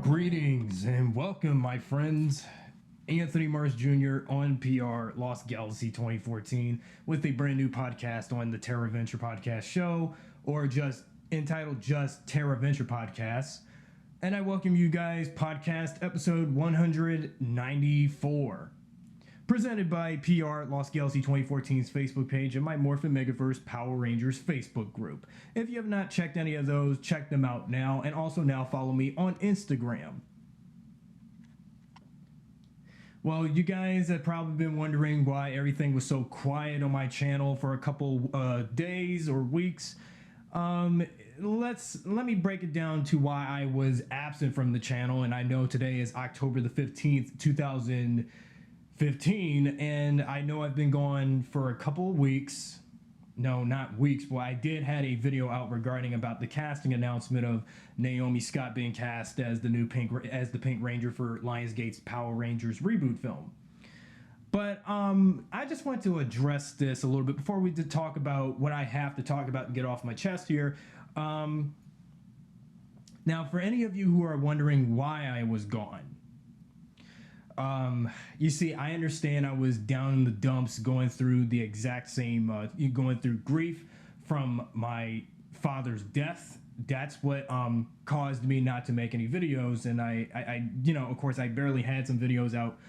Greetings and welcome, my friends. Anthony Mars Jr. on PR Lost Galaxy 2014 with a brand new podcast on the Terra Venture Podcast Show, or just entitled just Terra Venture Podcast. And I welcome you guys, podcast episode 194. Presented by PR Lost Galaxy 2014's Facebook page and my Morphin Megaverse Power Rangers Facebook group. If you have not checked any of those, check them out now, and also now follow me on Instagram. Well, you guys have probably been wondering why everything was so quiet on my channel for a couple days or weeks. Let me break it down to why I was absent from the channel, and I know today is October the 15th, 2015, and I know I've been gone for a couple of weeks. No, not weeks, but I did had a video out regarding about the casting announcement of Naomi Scott being cast as the new Pink Ranger for Lionsgate's Power Rangers reboot film. But I just want to address this a little bit before we talk about what I have to talk about and get off my chest here. Now, for any of you who are wondering why I was gone, you see, I understand I was down in the dumps going through the exact same, going through grief from my father's death. That's what caused me not to make any videos, and I of course, I barely had some videos out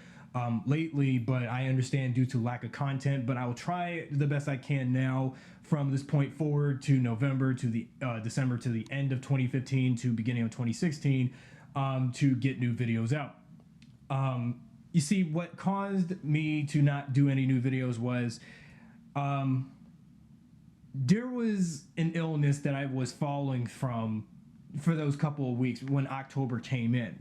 lately, but I understand due to lack of content, but I will try the best I can now from this point forward to November, to the December, to the end of 2015, to beginning of 2016, to get new videos out. You see, what caused me to not do any new videos was there was an illness that I was following from for those couple of weeks when October came in.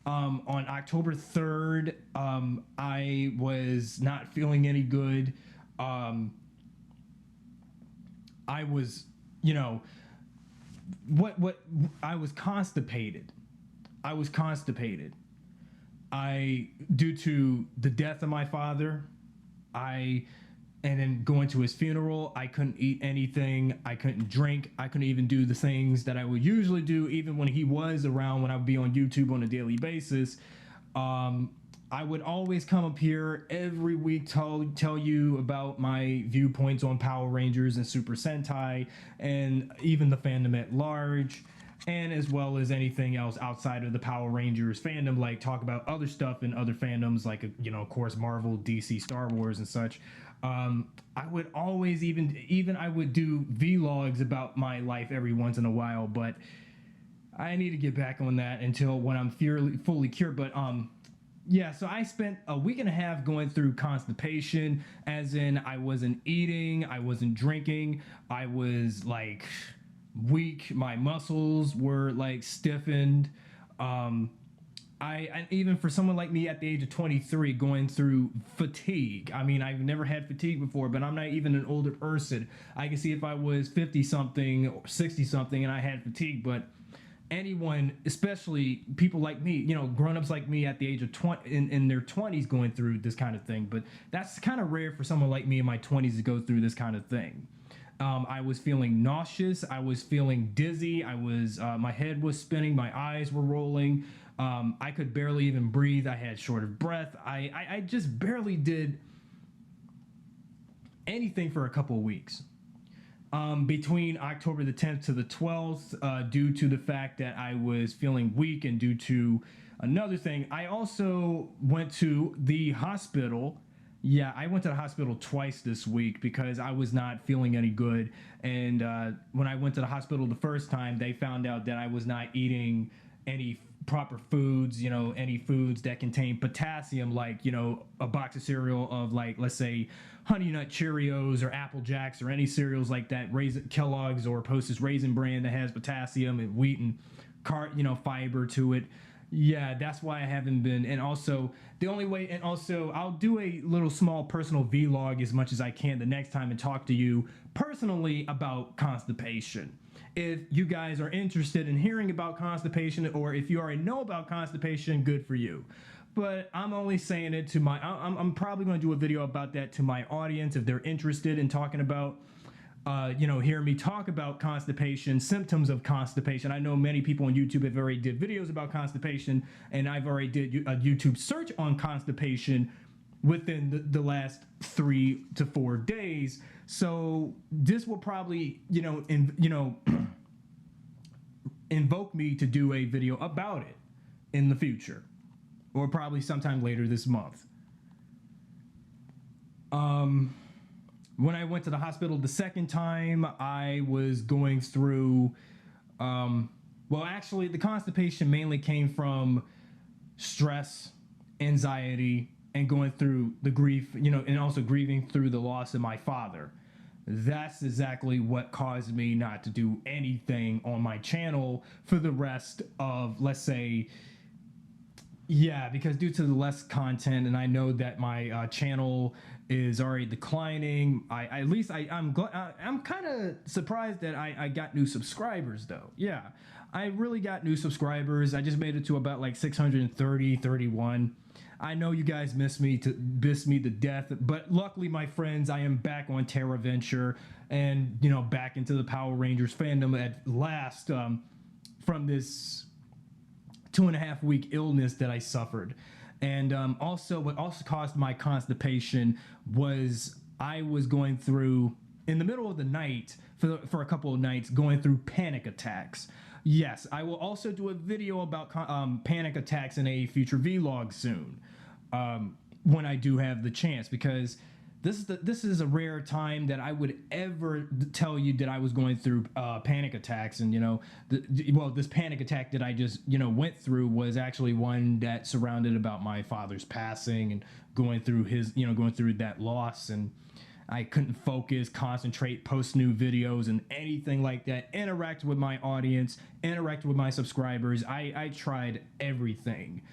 On October 3rd, I was not feeling any good. I was, I was constipated. Due to the death of my father, and then going to his funeral, I couldn't eat anything. I couldn't drink. I couldn't even do the things that I would usually do, even when he was around, when I would be on YouTube on a daily basis. I would always come up here every week, tell you about my viewpoints on Power Rangers and Super Sentai, and even the fandom at large, and as well as anything else outside of the Power Rangers fandom, like talk about other stuff in other fandoms, like, of course, Marvel, DC, Star Wars, and such. I would always even I would do vlogs about my life every once in a while, but I need to get back on that until when I'm fully cured. But yeah, so I spent a week and a half going through constipation, as in I wasn't eating, I wasn't drinking, I was like weak, my muscles were like stiffened. I even for someone like me at the age of 23 going through fatigue. I mean, I've never had fatigue before, but I'm not even an older person. I can see if I was 50 something or 60 something and I had fatigue, but anyone, especially people like me, grown-ups like me at the age of 20 in their 20s going through this kind of thing. But that's kind of rare for someone like me in my 20s to go through this kind of thing. I was feeling nauseous. I was feeling dizzy. My head was spinning. My eyes were rolling. I could barely even breathe. I had short of breath. I just barely did anything for a couple of weeks. Between October the 10th to the 12th, due to the fact that I was feeling weak, and due to another thing, I also went to the hospital. Yeah, I went to the hospital twice this week because I was not feeling any good. And when I went to the hospital the first time, they found out that I was not eating any proper foods, any foods that contain potassium, like, a box of cereal of, like, let's say Honey Nut Cheerios or Apple Jacks or any cereals like that, Raisin Kellogg's or Post's Raisin Bran that has potassium and wheat and fiber to it. Yeah, that's why I haven't been. And also, I'll do a little small personal vlog as much as I can the next time and talk to you personally about constipation. If you guys are interested in hearing about constipation, or if you already know about constipation, good for you. But I'm only saying it to I'm probably going to do a video about that to my audience if they're interested in talking about, hear me talk about constipation, symptoms of constipation. I know many people on YouTube have already did videos about constipation, and I've already did a YouTube search on constipation within the last 3 to 4 days. So this will probably, invoke me to do a video about it in the future, or probably sometime later this month. When I went to the hospital the second time, I was going through, actually the constipation mainly came from stress, anxiety, and going through the grief, and also grieving through the loss of my father. That's exactly what caused me not to do anything on my channel for the rest of, let's say, because due to the less content, and I know that my channel is already declining. I'm kind of surprised that I got new subscribers though. Yeah, I really got new subscribers. I just made it to about like 31. I know you guys miss me to death, but luckily, my friends, I am back on Terra Venture and, back into the Power Rangers fandom at last, from this 2.5 week illness that I suffered. And also, what also caused my constipation was I was going through, in the middle of the night, for a couple of nights, going through panic attacks. Yes, I will also do a video about panic attacks in a future vlog soon, when I do have the chance, because this is a rare time that I would ever tell you that I was going through panic attacks. And this panic attack that I just went through was actually one that surrounded about my father's passing and going through that loss. And I couldn't focus, concentrate, post new videos and anything like that, interact with my audience, interact with my subscribers. I tried everything.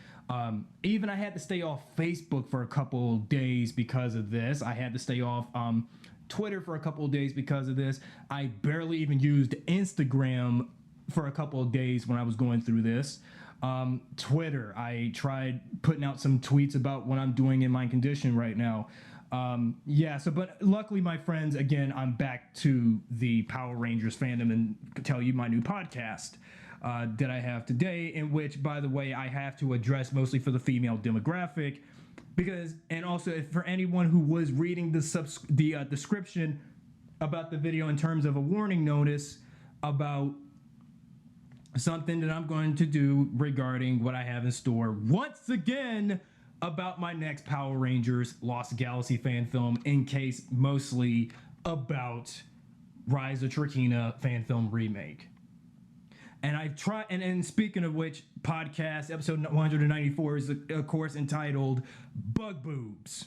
Even I had to stay off Facebook for a couple days because of this. I had to stay off Twitter for a couple of days because of this. I barely even used Instagram for a couple of days when I was going through this. Twitter, I tried putting out some tweets about what I'm doing in my condition right now. But luckily, my friends, again, I'm back to the Power Rangers fandom and tell you my new podcast that I have today, in which, by the way, I have to address mostly for the female demographic, because, and also if for anyone who was reading the description about the video in terms of a warning notice about something that I'm going to do regarding what I have in store once again about my next Power Rangers Lost Galaxy fan film, in case mostly about Rise of Trakeena fan film remake. And I've tried, and speaking of which, podcast episode 194 is of course entitled Bug-Boobs,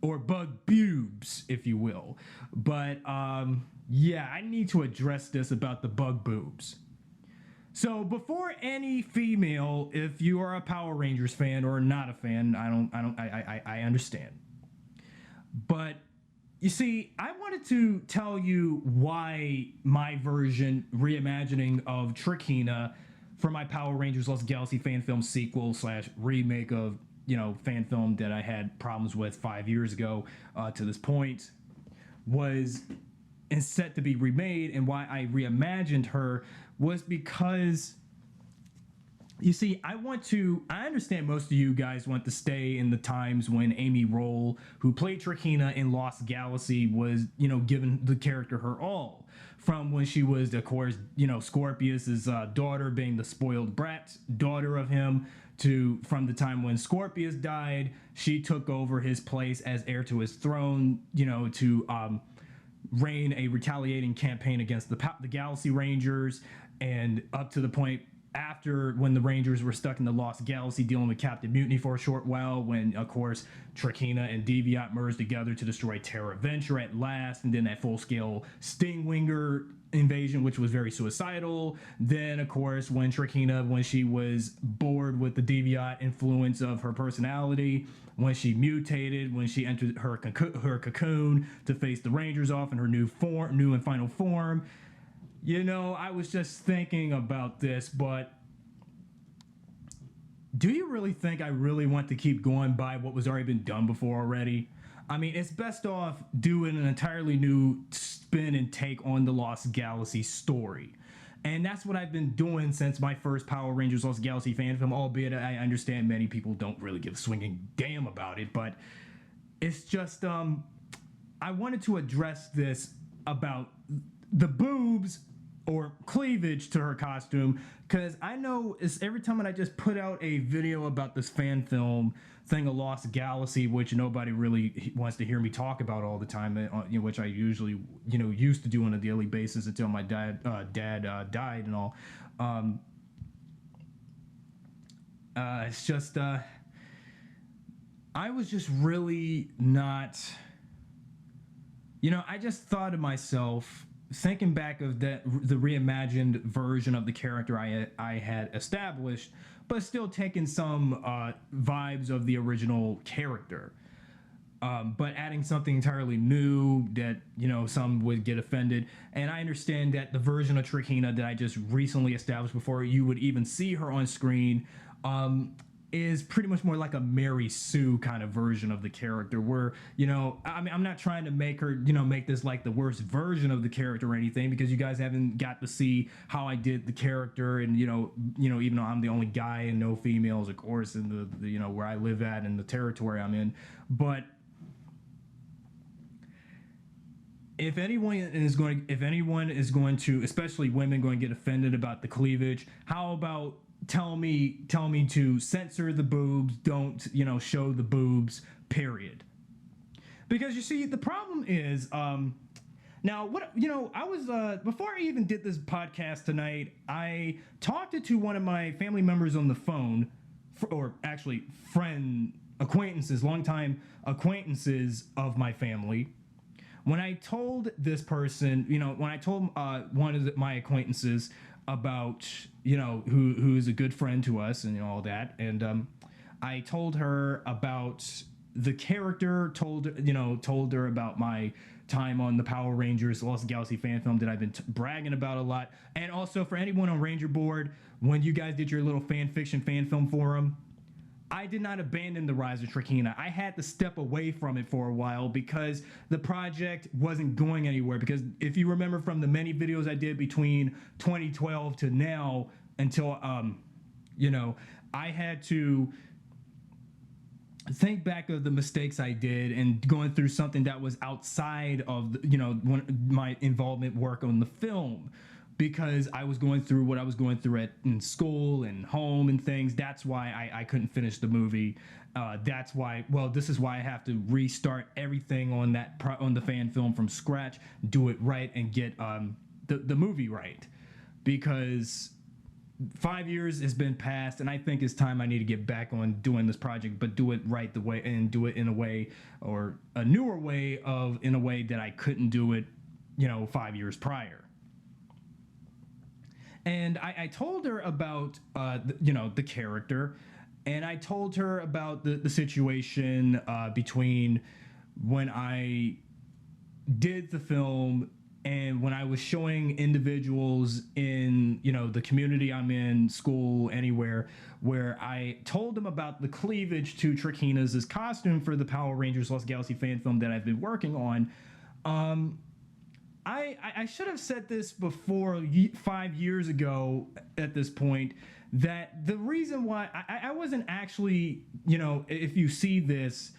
or Bug-Boobs, if you will. But I need to address this about the Bug-Boobs. So before any female, if you are a Power Rangers fan or not a fan, I understand. But you see, I wanted to tell you why my reimagining of Trakeena for my Power Rangers Lost Galaxy fan film sequel / remake of, fan film that I had problems with 5 years ago to this point was set to be remade, and why I reimagined her was because, you see, I understand most of you guys want to stay in the times when Amy Roll, who played Trakeena in Lost Galaxy, was, given the character her all. From when she was, of course, Scorpius's daughter, being the spoiled brat daughter of him, to from the time when Scorpius died, she took over his place as heir to his throne, to reign a retaliating campaign against the Galaxy Rangers, and up to the point after when the Rangers were stuck in the Lost Galaxy dealing with Captain Mutiny for a short while, when of course Trakeena and Divatox merged together to destroy Terra Venture at last, and then that full-scale Stingwinger invasion, which was very suicidal. Then of course when Trakeena, when she was bored with the Divatox influence of her personality, when she mutated, when she entered her cocoon to face the Rangers off in her new and final form. You know, I was just thinking about this, but do you really think I really want to keep going by what was already been done before already? I mean, it's best off doing an entirely new spin and take on the Lost Galaxy story. And that's what I've been doing since my first Power Rangers Lost Galaxy fan film, albeit I understand many people don't really give a swinging damn about it, but it's just, I wanted to address this about the boobs or cleavage to her costume, because I know it's every time that I just put out a video about this fan film thing, a Lost Galaxy, which nobody really wants to hear me talk about all the time, you know, which I usually, you know, used to do on a daily basis until my dad died and all. It's just I was just really not, you know, I just thought to myself, thinking back of the reimagined version of the character I had established, but still taking some vibes of the original character, but adding something entirely new that, you know, some would get offended. And I understand that the version of Trakeena that I just recently established before you would even see her on screen is pretty much more like a Mary Sue kind of version of the character, where, you know, I mean, I'm not trying to make her, you know, make this like the worst version of the character or anything, because you guys haven't got to see how I did the character. And, you know, even though I'm the only guy and no females, of course, in the you know, where I live at and the territory I'm in. But if anyone is going to, especially women, going to get offended about the cleavage, how about tell me to censor the boobs, don't, you know, show the boobs, period. Because you see, the problem is, now what, you know, I was before I even did this podcast tonight, I talked to one of my family members on the phone, or actually acquaintances, longtime acquaintances of my family. When I told this person, you know, when I told one of my acquaintances about, you know, who is a good friend to us and, you know, all that, and I told her about the character, told her about my time on the Power Rangers Lost Galaxy fan film that I've been bragging about a lot. And also, for anyone on Ranger Board, when you guys did your little fan fiction fan film forum, I did not abandon the Rise of Trakeena. I had to step away from it for a while because the project wasn't going anywhere. Because if you remember from the many videos I did between 2012 to now, until, you know, I had to think back of the mistakes I did and going through something that was outside of, you know, my involvement work on the film. Because I was going through what I was going through in school and home and things. That's why I couldn't finish the movie. That's why, well, this is why I have to restart everything on the fan film from scratch, do it right, and get the movie right. Because 5 years has been passed, and I think it's time I need to get back on doing this project, but do it right the way, and do it in a way, or a newer way in a way that I couldn't do it, you know, 5 years prior. And I told her about, you know, the character, and I told her about the situation between when I did the film and when I was showing individuals in, you know, the community I'm in, school, anywhere, where I told them about the cleavage to Trakeena's costume for the Power Rangers Lost Galaxy fan film that I've been working on. I should have said this before 5 years ago at this point, that the reason why I wasn't actually, you know, if you see this,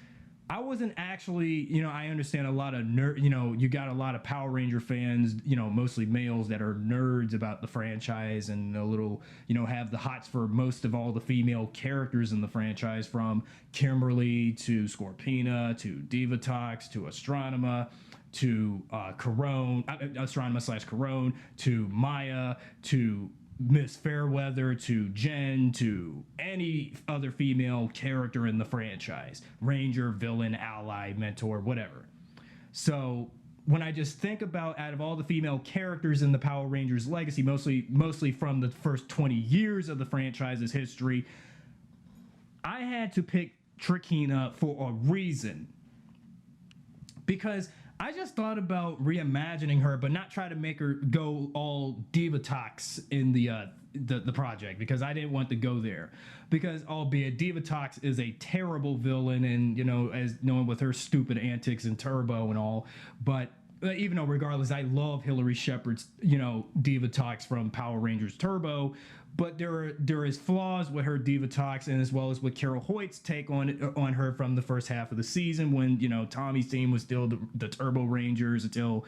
I wasn't actually, you know, I understand a lot of you know, you got a lot of Power Ranger fans, you know, mostly males that are nerds about the franchise and a little, you know, have the hots for most of all the female characters in the franchise, from Kimberly to Scorpina to Divatox to Astronema to Corone, Astronema / Corone, to Maya, to Miss Fairweather to Jen to any other female character in the franchise, Ranger, villain, ally, mentor, whatever. So when I just think about, out of all the female characters in the Power Rangers legacy, mostly from the first 20 years of the franchise's history, I had to pick Trakeena for a reason. Because I just thought about reimagining her, but not try to make her go all Divatox in the project, because I didn't want to go there. Because albeit Divatox is a terrible villain, and as known with her stupid antics in Turbo and all, but even though regardless, I love Hillary Shepard's Divatox from Power Rangers Turbo. But there is flaws with her Divatox, and as well as with Carol Hoyt's take on her from the first half of the season, when Tommy's team was still the Turbo Rangers until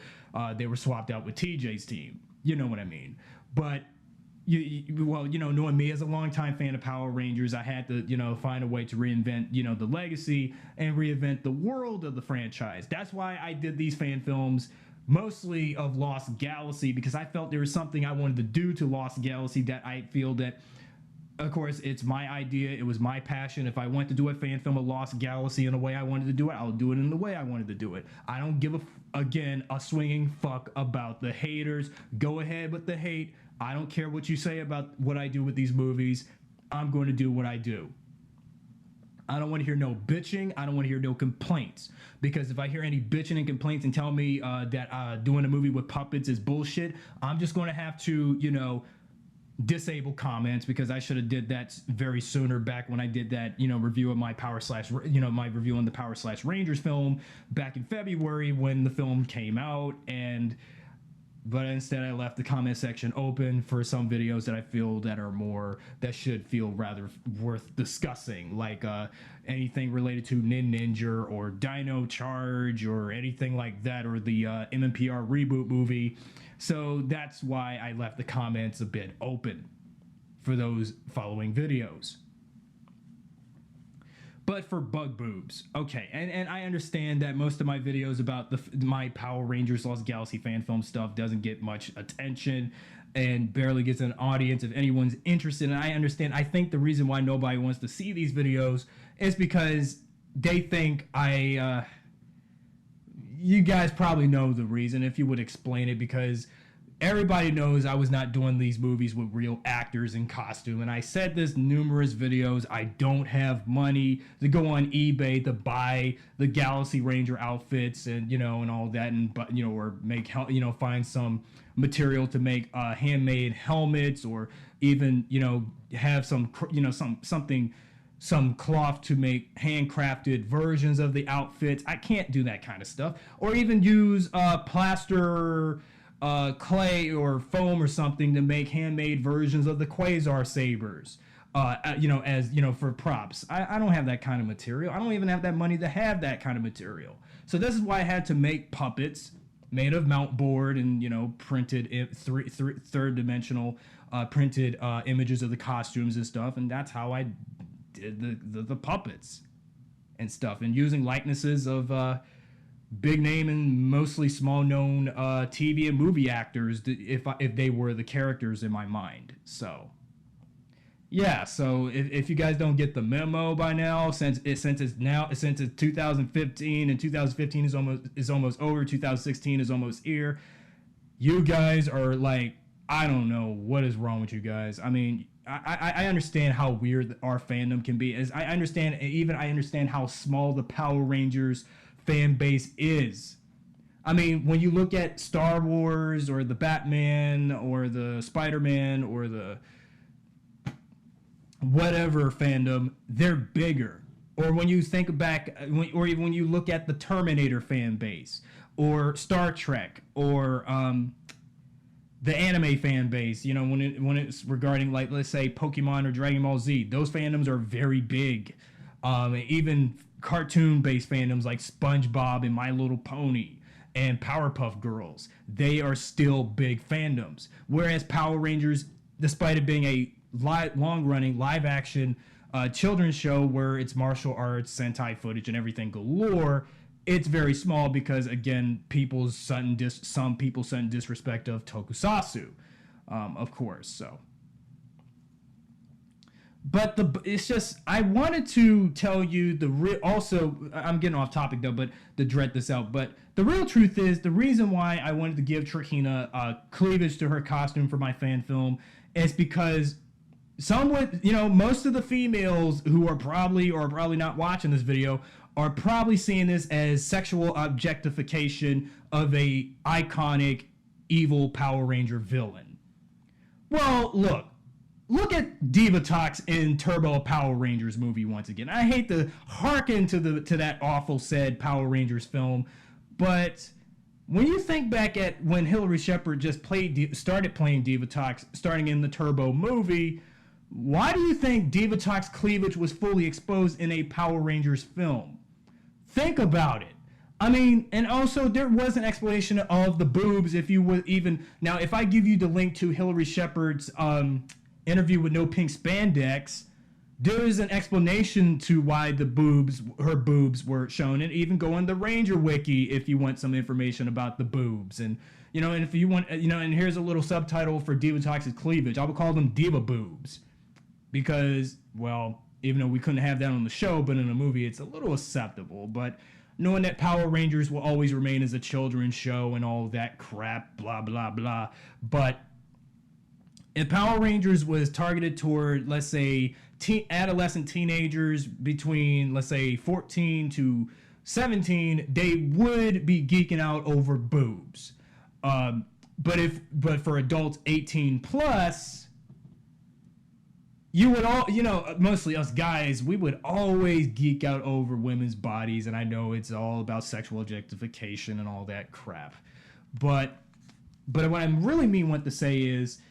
they were swapped out with TJ's team. You know what I mean? But knowing me as a longtime fan of Power Rangers, I had to find a way to reinvent the legacy and reinvent the world of the franchise. That's why I did these fan films, mostly of Lost Galaxy, because I felt there was something I wanted to do to Lost Galaxy that I feel that, of course, it's my idea. It was my passion. If I want to do a fan film of Lost Galaxy in the way I wanted to do it, I'll do it in the way I wanted to do it. I don't give a swinging fuck about the haters. Go ahead with the hate. I don't care what you say about what I do with these movies. I'm going to do what I do. I don't want to hear no bitching. I don't want to hear no complaints. Because if I hear any bitching and complaints and tell me that doing a movie with puppets is bullshit, I'm just going to have to, disable comments, because I should have did that very sooner, back when I did that, review of my my review on the Power/Rangers film back in February when the film came out. But instead I left the comment section open for some videos that I feel that should feel rather worth discussing, like anything related to Ninja or Dino Charge or anything like that, or the MMPR reboot movie. So that's why I left the comments a bit open for those following videos. But for Bug-Boobs, okay, and I understand that most of my videos about my Power Rangers Lost Galaxy fan film stuff doesn't get much attention and barely gets an audience if anyone's interested. And I understand. I think the reason why nobody wants to see these videos is because they think you guys probably know the reason, if you would explain it, because everybody knows I was not doing these movies with real actors in costume. And I said this numerous videos. I don't have money to go on eBay to buy the Galaxy Ranger outfits and, and all that. Or make, find some material to make handmade helmets, or even, have some cloth to make handcrafted versions of the outfits. I can't do that kind of stuff. Or even use plaster, clay or foam or something to make handmade versions of the Quasar sabers, for props. I don't have that kind of material. I don't even have that money to have that kind of material. So this is why I had to make puppets made of mount board and, printed third dimensional printed images of the costumes and stuff. And that's how I did the puppets and stuff, and using likenesses of big name and mostly small known TV and movie actors if they were the characters in my mind. So yeah, so if you guys don't get the memo by now, since it's 2015 and 2015 is almost over, 2016 is almost here, you guys are like, I don't know what is wrong with you guys. I mean, I understand how weird our fandom can be. I understand how small the Power Rangers fan base is. I mean, when you look at Star Wars or the Batman or the Spider-Man or the whatever fandom, they're bigger. Or when you think back, or even when you look at the Terminator fan base, or Star Trek, or the anime fan base, when it's regarding, like, let's say Pokemon or Dragon Ball Z, those fandoms are very big. Even cartoon-based fandoms like SpongeBob and My Little Pony and Powerpuff Girls, they are still big fandoms. Whereas Power Rangers, despite it being a long-running live-action children's show where it's martial arts, Sentai footage, and everything galore, it's very small because, again, some people sudden disrespect of Tokusatsu, of course. So but it's just I wanted to tell you the real. Also, I'm getting off topic though, but to dread this out. But the real truth is the reason why I wanted to give Trakeena cleavage to her costume for my fan film is because some would, most of the females who are probably or probably not watching this video are probably seeing this as sexual objectification of a iconic evil Power Ranger villain. Well, look at Divatox in Turbo Power Rangers movie once again. I hate to hearken to that awful said Power Rangers film, but when you think back at when Hilary Shepard just started playing Divatox, starting in the Turbo movie, why do you think Divatox cleavage was fully exposed in a Power Rangers film? Think about it. I mean, and also there was an explanation of the boobs. If you would even now, if I give you the link to Hilary Shepard's interview with No Pink Spandex, there is an explanation to why her boobs were shown, and even go on the Ranger Wiki if you want some information about the boobs. And and if you want, and here's a little subtitle for Divatox's cleavage. I would call them Diva boobs, because, well, even though we couldn't have that on the show, but in a movie it's a little acceptable. But knowing that Power Rangers will always remain as a children's show and all that crap, blah blah blah, but if Power Rangers was targeted toward, let's say, adolescent teenagers between, let's say, 14 to 17, they would be geeking out over boobs. But for adults 18 plus, you would all, mostly us guys, we would always geek out over women's bodies, and I know it's all about sexual objectification and all that crap. But what I really want to say is,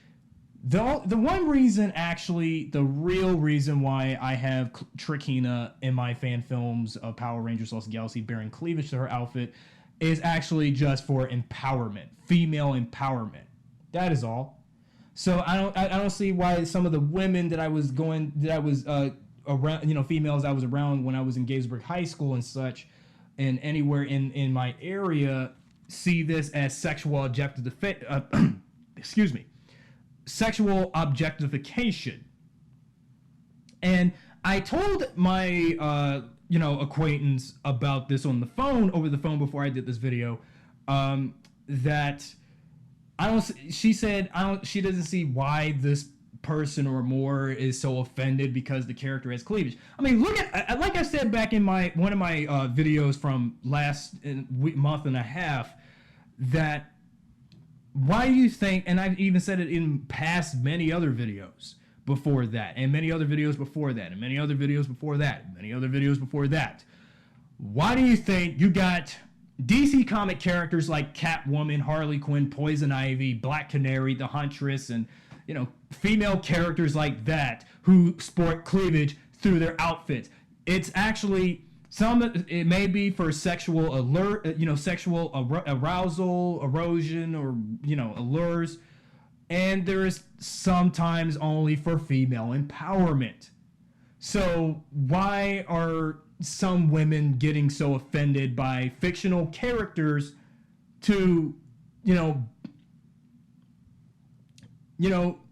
the one reason, actually, the real reason why I have Trakeena in my fan films of Power Rangers Lost Galaxy bearing cleavage to her outfit is actually just for empowerment, female empowerment. That is all. So I don't see why some of the women that I was around, females I was around when I was in Gaithersburg High School and such, and anywhere in my area, see this as sexual sexual objectification. And I told my acquaintance about this over the phone before I did this video, that she doesn't see why this person or more is so offended because the character has cleavage. I mean, look at, like I said back in one of my videos from last month and a half, that why do you think, and I've even said it in past many other videos before that, and many other videos before that, and many other videos before that, and many other videos before that, why do you think you got DC comic characters like Catwoman, Harley Quinn, Poison Ivy, Black Canary, the Huntress, and female characters like that who sport cleavage through their outfits? It's actually it may be for sexual sexual arousal, erosion, or allures, and there is sometimes only for female empowerment. So why are some women getting so offended by fictional characters to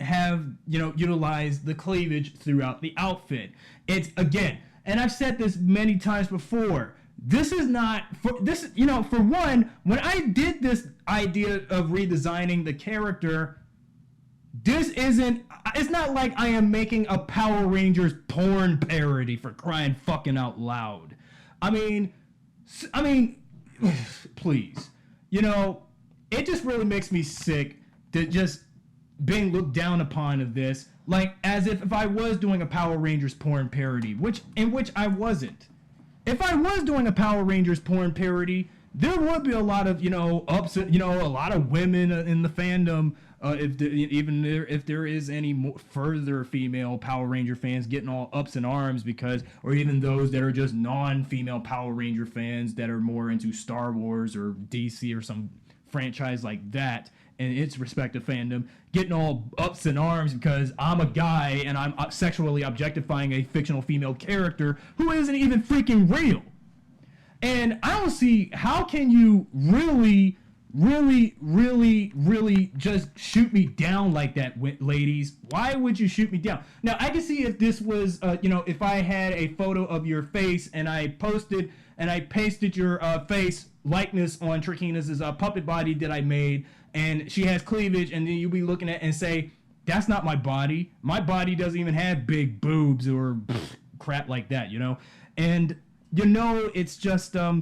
have utilize the cleavage throughout the outfit? It's, again, and I've said this many times before, this is not for this, for one, when I did this idea of redesigning the character, it's not like I am making a Power Rangers porn parody, for crying fucking out loud. I mean, please, it just really makes me sick that just being looked down upon of this, like as if I was doing a Power Rangers porn parody, which I wasn't. If I was doing a Power Rangers porn parody, there would be a lot of ups, a lot of women in the fandom. If there is any further female Power Ranger fans getting all ups in arms or even those that are just non-female Power Ranger fans that are more into Star Wars or DC or some franchise like that and its respective fandom, getting all ups in arms because I'm a guy and I'm sexually objectifying a fictional female character who isn't even freaking real. And I don't see how can you really really, really, really just shoot me down like that, ladies. Why would you shoot me down? Now, I can see if this was, if I had a photo of your face and I pasted your face likeness on Trakeena's puppet body that I made, and she has cleavage, and then you'll be looking at it and say, that's not my body. My body doesn't even have big boobs or crap like that, And, it's just, I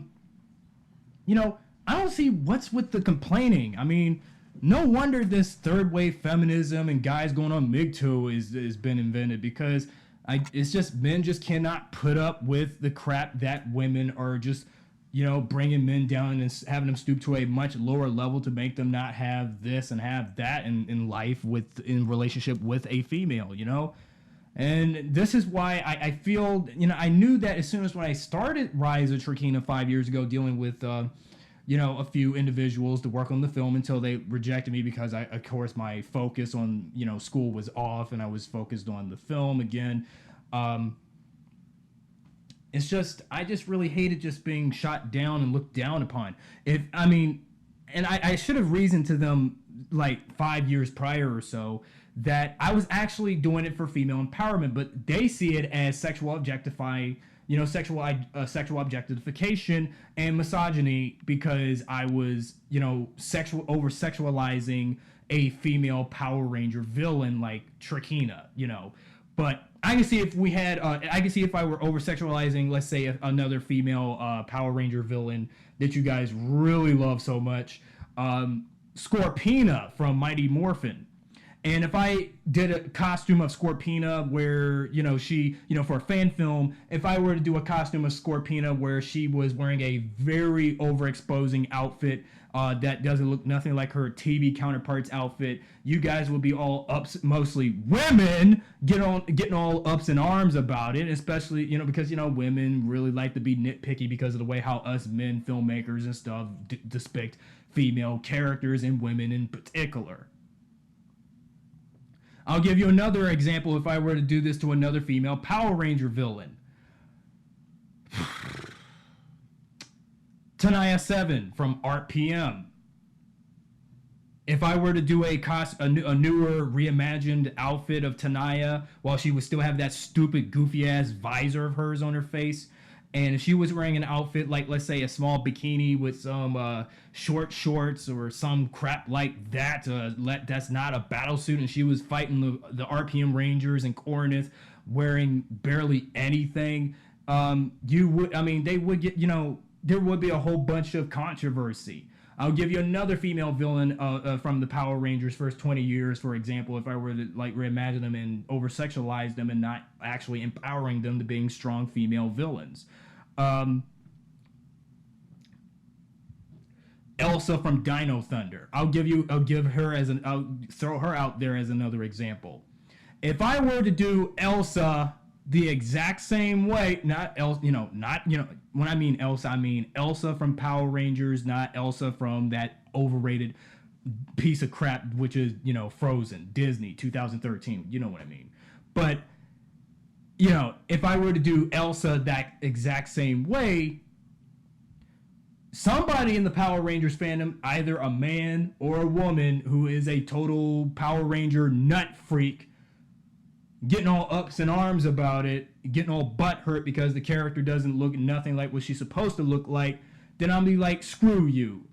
don't see what's with the complaining. I mean, no wonder this third wave feminism and guys going on MGTOW is been invented, because it's just men just cannot put up with the crap that women are just, bringing men down and having them stoop to a much lower level to make them not have this and have that in life in relationship with a female, And this is why I feel, I knew that as soon as when I started Rise of Trakeena 5 years ago, dealing with, a few individuals to work on the film until they rejected me because of course, my focus on, school was off and I was focused on the film again. It's just, I just really hated just being shot down and looked down upon. And I should have reasoned to them like 5 years prior or so that I was actually doing it for female empowerment, but they see it as sexual objectifying, sexual objectification and misogyny, because I was, over sexualizing a female Power Ranger villain like Trakeena, But I can see if we had, if I were over sexualizing, let's say, another female Power Ranger villain that you guys really love so much, Scorpina from Mighty Morphin. And if I did a costume of Scorpina where, she, for a fan film, if I were to do a costume of Scorpina where she was wearing a very overexposing outfit that doesn't look nothing like her TV counterpart's outfit, you guys would be all ups, mostly women, getting all ups in arms about it, especially, because, women really like to be nitpicky because of the way how us men filmmakers and stuff depict female characters and women in particular. I'll give you another example if I were to do this to another female Power Ranger villain. Tenaya 7 from RPM. If I were to do a newer reimagined outfit of Tenaya while she would still have that stupid goofy ass visor of hers on her face, and if she was wearing an outfit like, let's say, a small bikini with some short shorts or some crap like that, that's not a battle suit, and she was fighting the RPM Rangers in Corinth wearing barely anything, they would get, there would be a whole bunch of controversy. I'll give you another female villain from the Power Rangers first 20 years, for example, if I were to reimagine them and over-sexualize them and not actually empowering them to being strong female villains. Elsa from Dino Thunder. I'll throw her out there as another example. If I were to do Elsa the exact same way, when I mean Elsa, I mean Elsa from Power Rangers, not Elsa from that overrated piece of crap, which is, Frozen, Disney, 2013, you know what I mean. But, if I were to do Elsa that exact same way, somebody in the Power Rangers fandom, either a man or a woman who is a total Power Ranger nut freak, getting all ups and arms about it, getting all butthurt because the character doesn't look nothing like what she's supposed to look like, then I'll be like, screw you.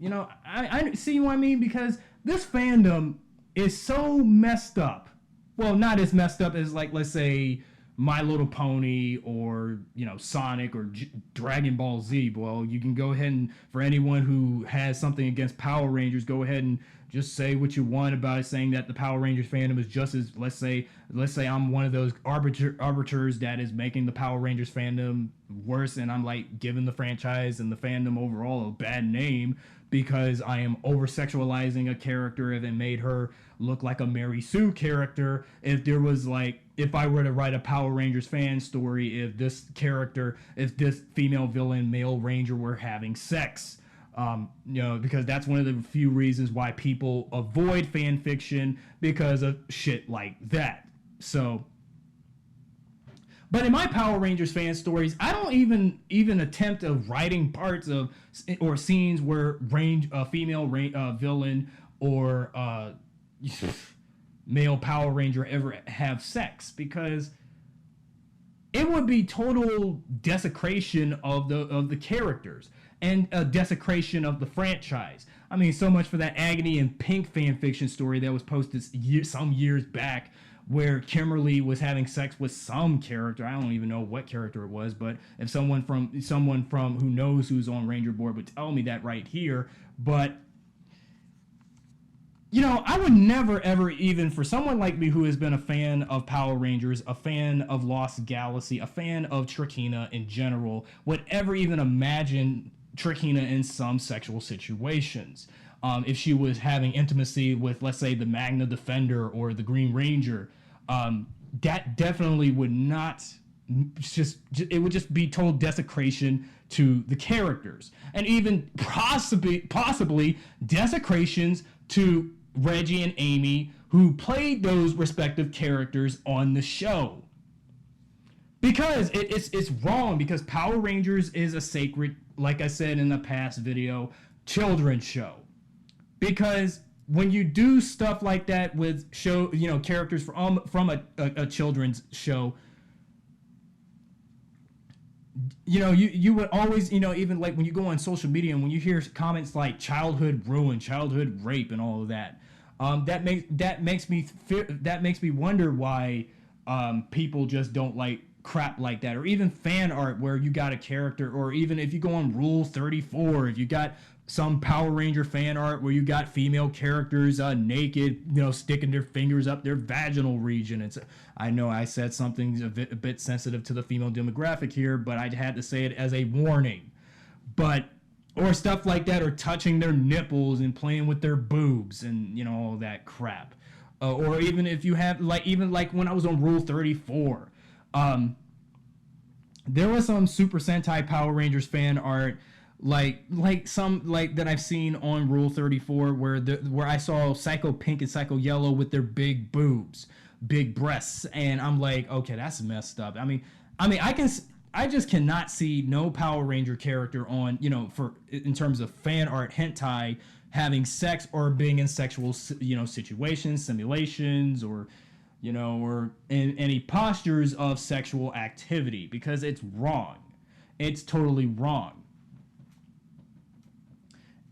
I see what I mean? Because this fandom is so messed up. Well, not as messed up as, let's say, My Little Pony or, Sonic or Dragon Ball Z. Well, you can go ahead and, for anyone who has something against Power Rangers, go ahead and just say what you want about it, saying that the Power Rangers fandom is just as, let's say I'm one of those arbiters that is making the Power Rangers fandom worse, and I'm giving the franchise and the fandom overall a bad name because I am over-sexualizing a character and made her look like a Mary Sue character. If there was if I were to write a Power Rangers fan story, if this female villain, male ranger, were having sex, because that's one of the few reasons why people avoid fan fiction, because of shit like that. So But in my Power Rangers fan stories, I don't even attempt of writing parts of or scenes where female villain or male Power Ranger ever have sex, because it would be total desecration of the characters and a desecration of the franchise. I mean, so much for that Agony and Pink fan fiction story that was posted some years back, where Kimberly was having sex with some character. I don't even know what character it was, but if someone from who knows who's on Ranger Board would tell me that right here. But you know, I would never ever, even for someone like me who has been a fan of Power Rangers, a fan of Lost Galaxy, a fan of Trakeena in general, would ever even imagine Trakeena in some sexual situations. If she was having intimacy with, let's say, the Magna Defender or the Green Ranger, that definitely would not it would just be total desecration to the characters, and even possibly desecrations to Reggie and Amy, who played those respective characters on the show. Because it's wrong, because Power Rangers is a sacred, like I said in the past video, children's show. Because when you do stuff like that with characters from a children's show, you would always, even like when you go on social media and when you hear comments like childhood ruin, childhood rape, and all of that, that makes me wonder why people just don't like crap like that. Or even fan art where you got a character, or even if you go on Rule 34, if you got some Power Ranger fan art where you got female characters naked, sticking their fingers up their vaginal region. I know I said something a bit sensitive to the female demographic here, but I had to say it as a warning. Or stuff like that, or touching their nipples and playing with their boobs and all that crap. Or even if you have like when I was on Rule 34, there was some Super Sentai Power Rangers fan art, like that I've seen on Rule 34, where I saw Psycho Pink and Psycho Yellow with their big boobs, big breasts, and I'm like, okay, that's messed up. I mean, I just cannot see no Power Ranger character on, in terms of fan art hentai, having sex or being in sexual, situations, simulations, or or in any postures of sexual activity, because it's wrong. It's totally wrong.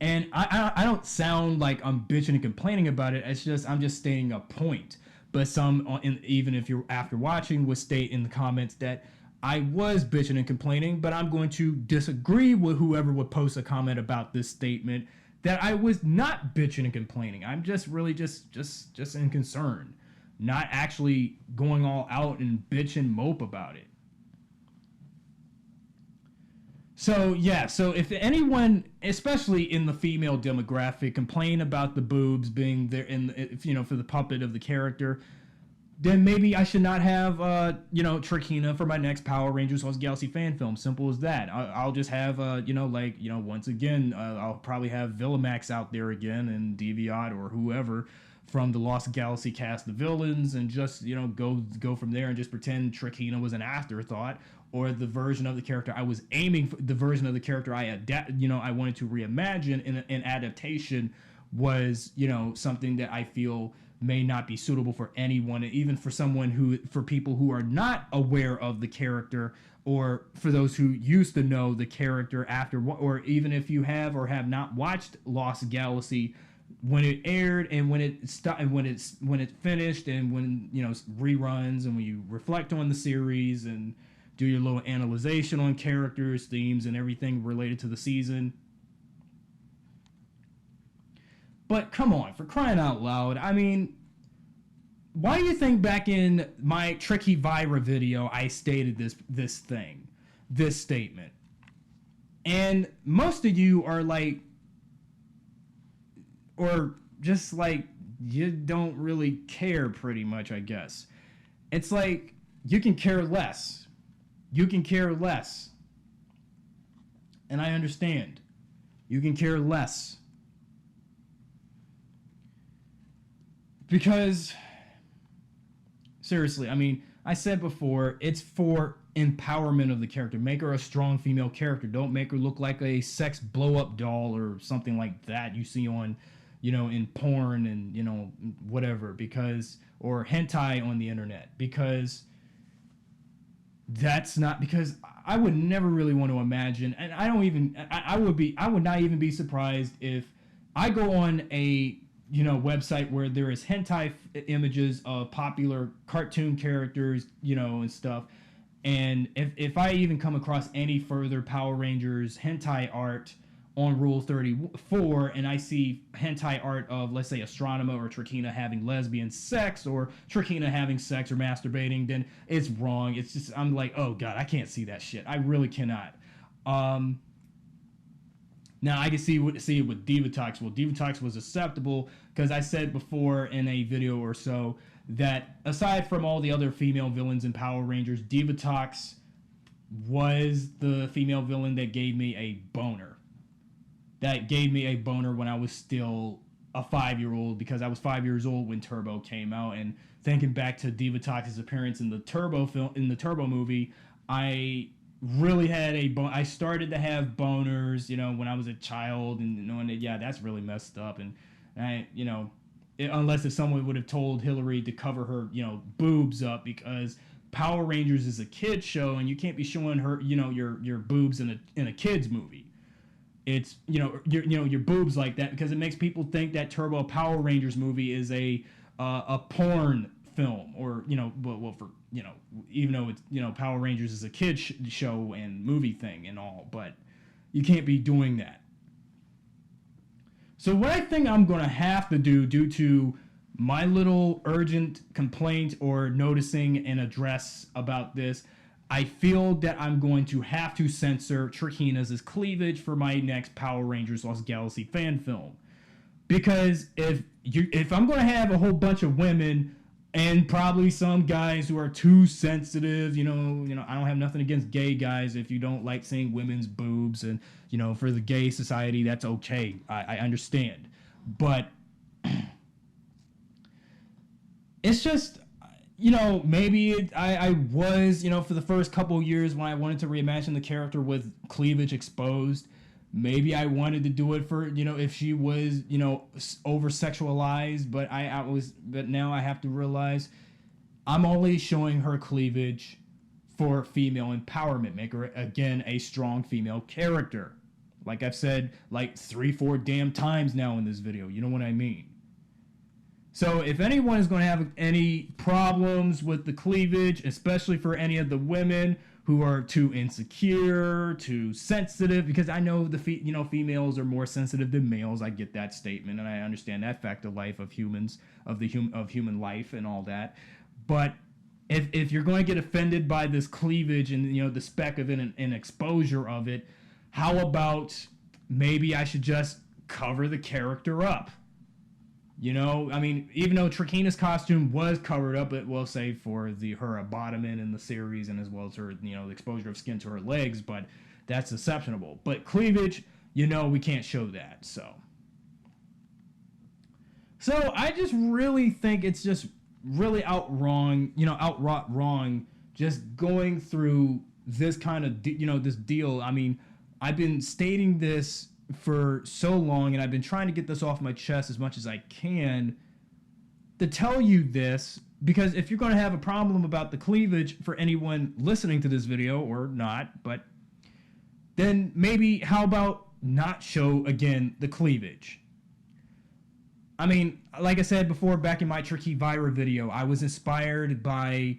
And I don't sound like I'm bitching and complaining about it. It's just I'm just stating a point. But some, even if you're after watching, would state in the comments that I was bitching and complaining, but I'm going to disagree with whoever would post a comment about this statement, that I was not bitching and complaining. I'm just really just in concern, not actually going all out and bitch and mope about it. So yeah, so if anyone, especially in the female demographic, complain about the boobs being there for the puppet of the character, then maybe I should not have Trakeena for my next Power Rangers Lost Galaxy fan film. Simple as that. I'll just have once again, I'll probably have Villamax out there again, and Divatox or whoever from the Lost Galaxy cast the villains, and just go from there and just pretend Trakeena was an afterthought, or the version of the character I was aiming for, the version of the character I wanted to reimagine in an adaptation was something that I feel may not be suitable for anyone, even for people who are not aware of the character, or for those who used to know the character after, or even if you have or have not watched Lost Galaxy when it aired and when it finished, and when reruns, and when you reflect on the series and do your little analyzation on characters, themes, and everything related to the season. But come on, for crying out loud, I mean, why do you think back in my Tricky Vira video I stated this statement? And most of you are like, or just like, you don't really care pretty much, I guess. It's like, you can care less. You can care less. And I understand. You can care less. Because, seriously, I mean, I said before, it's for empowerment of the character. Make her a strong female character. Don't make her look like a sex blow-up doll or something like that you see on, in porn and, whatever, because, or hentai on the internet, because that's not, because I would never really want to imagine, and I would not even be surprised if I go on a, website where there is hentai images of popular cartoon characters, and stuff. And if I even come across any further Power Rangers hentai art on Rule 34, and I see hentai art of, let's say, Astronema or Trakeena having lesbian sex, or Trakeena having sex or masturbating, then it's wrong. It's just, I'm like, oh God, I can't see that shit. I really cannot. Now, I can see it with Divatox. Well, Divatox was acceptable because I said before in a video or so that aside from all the other female villains in Power Rangers, Divatox was the female villain that gave me a boner. That gave me a boner when I was still a 5-year-old, because I was 5 years old when Turbo came out. And thinking back to Divatox's appearance in the Turbo film, in the Turbo movie, I really had I started to have boners, when I was a child, and knowing that, yeah, that's really messed up. And I, unless if someone would have told Hillary to cover her, boobs up, because Power Rangers is a kid's show and you can't be showing her, your boobs in a kid's movie. It's, your boobs like that, because it makes people think that Turbo Power Rangers movie is a porn film, or, well, for, even though it's, Power Rangers is a kid's show and movie thing and all, but you can't be doing that. So what I think I'm going to have to do, due to my little urgent complaint or noticing and address about this, I feel that I'm going to have to censor Trakeena's cleavage for my next Power Rangers Lost Galaxy fan film. Because if I'm going to have a whole bunch of women and probably some guys who are too sensitive, I don't have nothing against gay guys if you don't like seeing women's boobs, and, for the gay society, that's okay. I understand. But it's just, maybe I was, for the first couple years when I wanted to reimagine the character with cleavage exposed, maybe I wanted to do it for, if she was, over sexualized, but but now I have to realize I'm only showing her cleavage for female empowerment. Make her, again, a strong female character. Like I've said, like 3-4 damn times now in this video. You know what I mean? So if anyone is going to have any problems with the cleavage, especially for any of the women who are too insecure, too sensitive, because I know females are more sensitive than males. I get that statement, and I understand that fact of life of humans, of human life and all that. But if you're going to get offended by this cleavage and the spec of it and exposure of it, how about maybe I should just cover the character up? I mean, even though Trakeena's costume was covered up, it will say for her abdomen in the series, and as well as her, the exposure of skin to her legs, but that's exceptionable. But cleavage, we can't show that, so I just really think it's just really outright wrong, just going through this kind of, this deal. I mean, I've been stating this for so long, and I've been trying to get this off my chest as much as I can to tell you this, because if you're going to have a problem about the cleavage for anyone listening to this video, or not, but then maybe how about not show, again, the cleavage? I mean, like I said before, back in my Trakeena video, I was inspired by,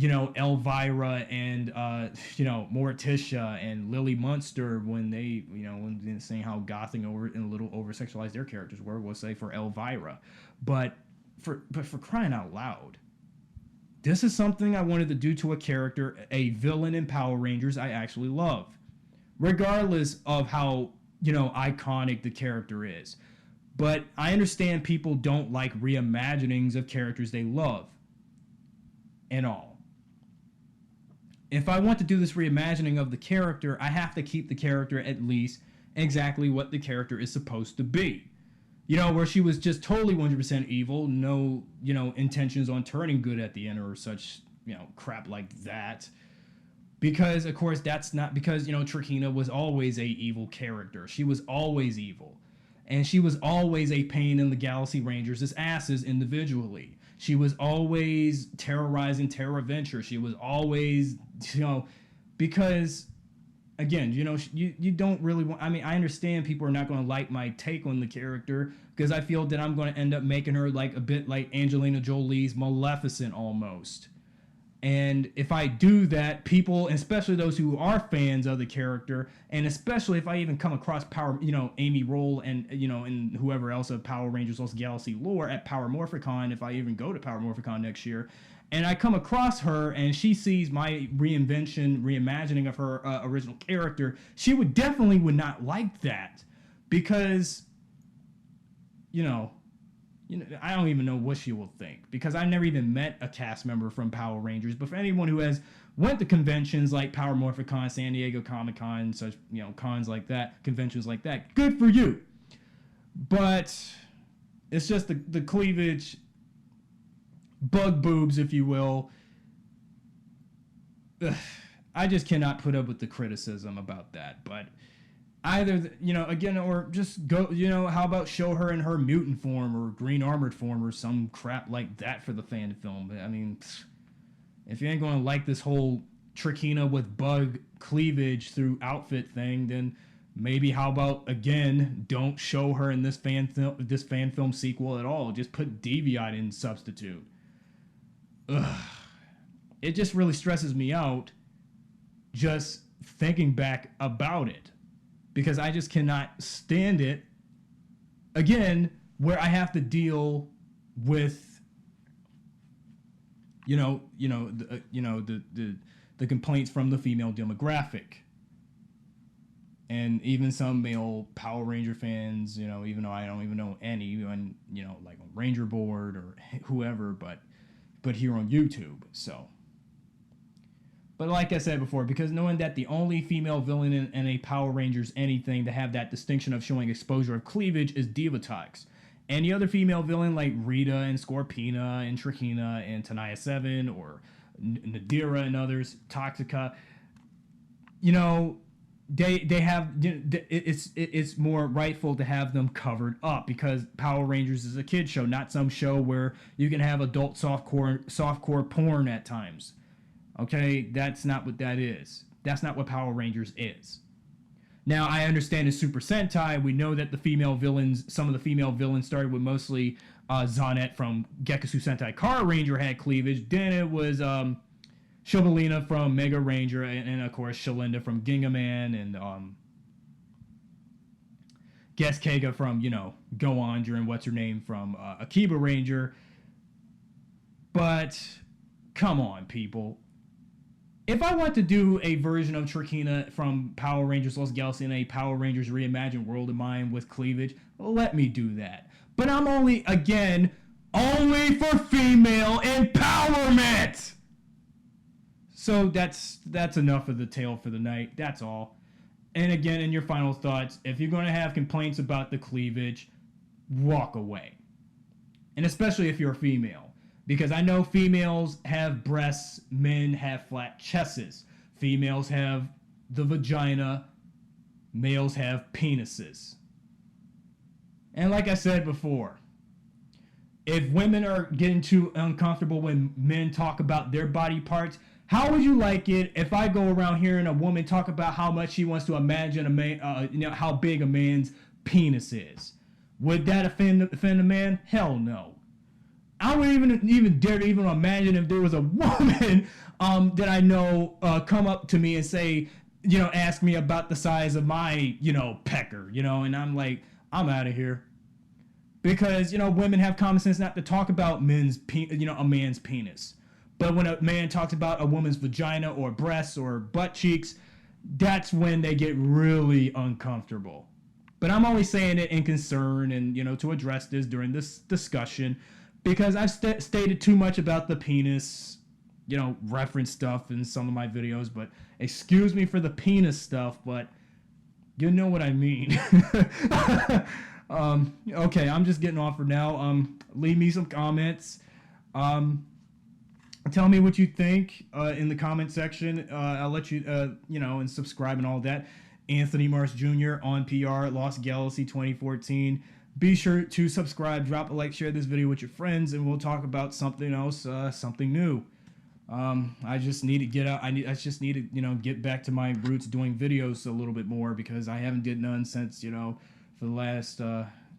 Elvira and, Morticia and Lily Munster when they, when saying how gothing and a little over-sexualized their characters were, we'll say, for Elvira. But for crying out loud, this is something I wanted to do to a character, a villain in Power Rangers I actually love, regardless of how, iconic the character is. But I understand people don't like reimaginings of characters they love and all. If I want to do this reimagining of the character, I have to keep the character at least exactly what the character is supposed to be. Where she was just totally 100% evil, no, intentions on turning good at the end or such, crap like that. Because, of course, that's not because, Trakeena was always a evil character. She was always evil. And she was always a pain in the Galaxy Rangers' asses individually. She was always terrorizing Terra Venture. She was always, because, again, you don't really want... I mean, I understand people are not going to like my take on the character because I feel that I'm going to end up making her like a bit like Angelina Jolie's Maleficent almost. And if I do that, people, especially those who are fans of the character, and especially if I even come across Amy Roll and, and whoever else of Power Rangers Lost Galaxy lore at Power Morphicon, if I even go to Power Morphicon next year, and I come across her and she sees my reimagining of her original character, she would not like that because, I don't even know what she will think because I never even met a cast member from Power Rangers. But for anyone who has went to conventions like Power Morphicon, San Diego Comic-Con, such cons like that, conventions like that, good for you. But it's just the cleavage, Bug-Boobs, if you will. Ugh, I just cannot put up with the criticism about that. But either, again, or just go, how about show her in her mutant form or green armored form or some crap like that for the fan film. I mean, if you ain't going to like this whole Trakeena with bug cleavage through outfit thing, then maybe how about, again, don't show her in this fan film sequel at all. Just put Divatox in substitute. Ugh. It just really stresses me out just thinking back about it. Because I just cannot stand it, again, where I have to deal with, the complaints from the female demographic, and even some male Power Ranger fans, even though I don't even know any, and like on Ranger Board or whoever, but here on YouTube, so. But like I said before, because knowing that the only female villain in a Power Rangers anything to have that distinction of showing exposure of cleavage is Divatox. Any other female villain like Rita and Scorpina and Trakeena and Tanaya 7 or Nadira and others, Toxica, they have, it's more rightful to have them covered up because Power Rangers is a kid show, not some show where you can have adult softcore porn at times. Okay, that's not what that is. That's not what Power Rangers is. Now, I understand in Super Sentai, we know that some of the female villains started with mostly Zonette from Geketsu Sentai Car Ranger had cleavage. Then it was Shobalina from Mega Ranger, and of course, Shalinda from Gingaman, and Geskega from, Go Andra, and what's her name from Akiba Ranger. But, come on, people. If I want to do a version of Trakeena from Power Rangers Lost Galaxy in a Power Rangers Reimagined World of Mine with cleavage, let me do that. But I'm only for female empowerment! So that's enough of the tale for the night. That's all. And again, in your final thoughts, if you're going to have complaints about the cleavage, walk away. And especially if you're a female. Because I know females have breasts, men have flat chests. Females have the vagina, males have penises. And like I said before, if women are getting too uncomfortable when men talk about their body parts, how would you like it if I go around hearing a woman talk about how much she wants to imagine a man, how big a man's penis is? Would that offend a man? Hell no. I wouldn't even dare to even imagine if there was a woman that I know come up to me and say, ask me about the size of my, pecker, and I'm like, I'm out of here. Because, women have common sense not to talk about a man's penis. But when a man talks about a woman's vagina or breasts or butt cheeks, that's when they get really uncomfortable. But I'm only saying it in concern and, to address this during this discussion. Because I've stated too much about the penis, reference stuff in some of my videos, but excuse me for the penis stuff, but you know what I mean. Okay, I'm just getting off for now. Leave me some comments. Tell me what you think in the comment section. I'll let you, and subscribe and all that. Anthony Mars Jr. on PR, Lost Galaxy 2014. Be sure to subscribe, drop a like, share this video with your friends, and we'll talk about something else, something new. I just need to get out. I just need to, get back to my roots doing videos a little bit more because I haven't did none since, for the last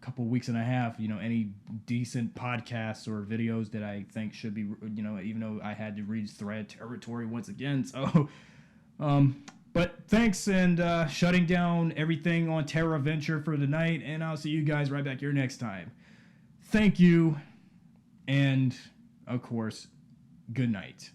couple weeks and a half, any decent podcasts or videos that I think should be, even though I had to read thread territory once again. So, but thanks, and shutting down everything on Terra Venture for the night, and I'll see you guys right back here next time. Thank you, and of course, good night.